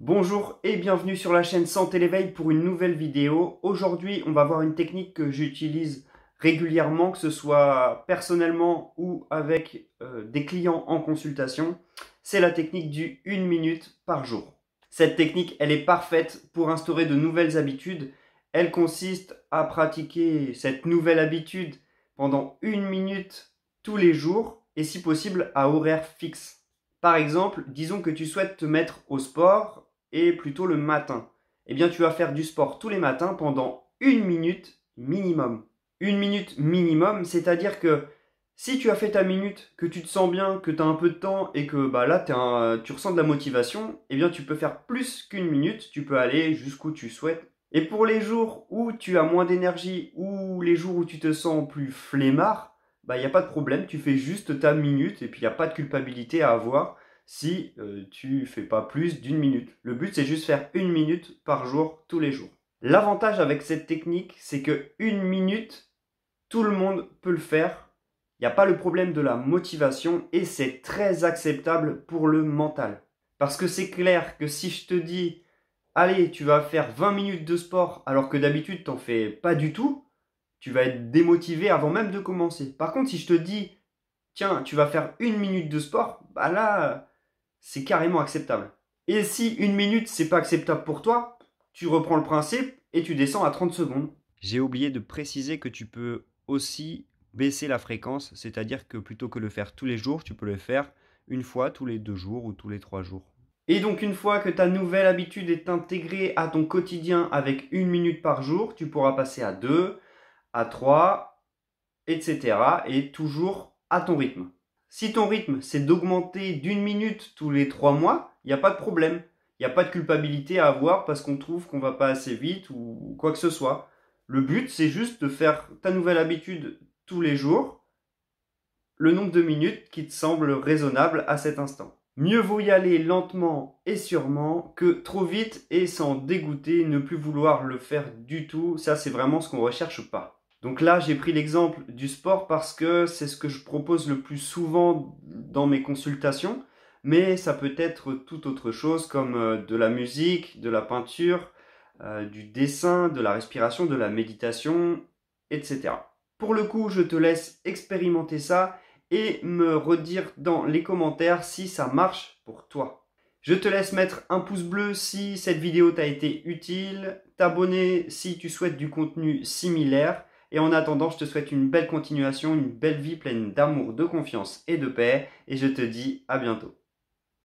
Bonjour et bienvenue sur la chaîne Santé l'éveil pour une nouvelle vidéo. Aujourd'hui, on va voir une technique que j'utilise régulièrement, que ce soit personnellement ou avec des clients en consultation. C'est la technique du 1 minute par jour. Cette technique, elle est parfaite pour instaurer de nouvelles habitudes. Elle consiste à pratiquer cette nouvelle habitude pendant 1 minute tous les jours et si possible à horaire fixe. Par exemple, disons que tu souhaites te mettre au sport et plutôt le matin. Eh bien, tu vas faire du sport tous les matins pendant 1 minute minimum. 1 minute minimum, c'est-à-dire que si tu as fait ta minute, que tu te sens bien, que tu as un peu de temps et que là, tu ressens de la motivation, eh bien, tu peux faire plus qu'une minute, tu peux aller jusqu'où tu souhaites. Et pour les jours où tu as moins d'énergie ou les jours où tu te sens plus flemmard, il n'y a pas de problème, tu fais juste ta minute et puis il n'y a pas de culpabilité à avoir si tu fais pas plus d'une minute. Le but, c'est juste faire 1 minute par jour, tous les jours. L'avantage avec cette technique, c'est que 1 minute, tout le monde peut le faire. Il n'y a pas le problème de la motivation et c'est très acceptable pour le mental. Parce que c'est clair que si je te dis, allez, tu vas faire 20 minutes de sport alors que d'habitude, tu n'en fais pas du tout, tu vas être démotivé avant même de commencer. Par contre, si je te dis, tiens, tu vas faire 1 minute de sport, là, c'est carrément acceptable. Et si 1 minute, c'est pas acceptable pour toi, tu reprends le principe et tu descends à 30 secondes. J'ai oublié de préciser que tu peux aussi baisser la fréquence, c'est-à-dire que plutôt que de le faire tous les jours, tu peux le faire une fois tous les 2 jours ou tous les 3 jours. Et donc une fois que ta nouvelle habitude est intégrée à ton quotidien avec 1 minute par jour, tu pourras passer à 2, à 3, etc. et toujours à ton rythme. Si ton rythme, c'est d'augmenter d'1 minute tous les 3 mois, il n'y a pas de problème. Il n'y a pas de culpabilité à avoir parce qu'on trouve qu'on va pas assez vite ou quoi que ce soit. Le but, c'est juste de faire ta nouvelle habitude tous les jours, le nombre de minutes qui te semble raisonnable à cet instant. Mieux vaut y aller lentement et sûrement que trop vite et s'en dégoûter, ne plus vouloir le faire du tout. Ça, c'est vraiment ce qu'on ne recherche pas. Donc là, j'ai pris l'exemple du sport parce que c'est ce que je propose le plus souvent dans mes consultations, mais ça peut être tout autre chose comme de la musique, de la peinture, du dessin, de la respiration, de la méditation, etc. Pour le coup, je te laisse expérimenter ça et me redire dans les commentaires si ça marche pour toi. Je te laisse mettre un pouce bleu si cette vidéo t'a été utile, t'abonner si tu souhaites du contenu similaire. Et en attendant, je te souhaite une belle continuation, une belle vie pleine d'amour, de confiance et de paix. Et je te dis à bientôt.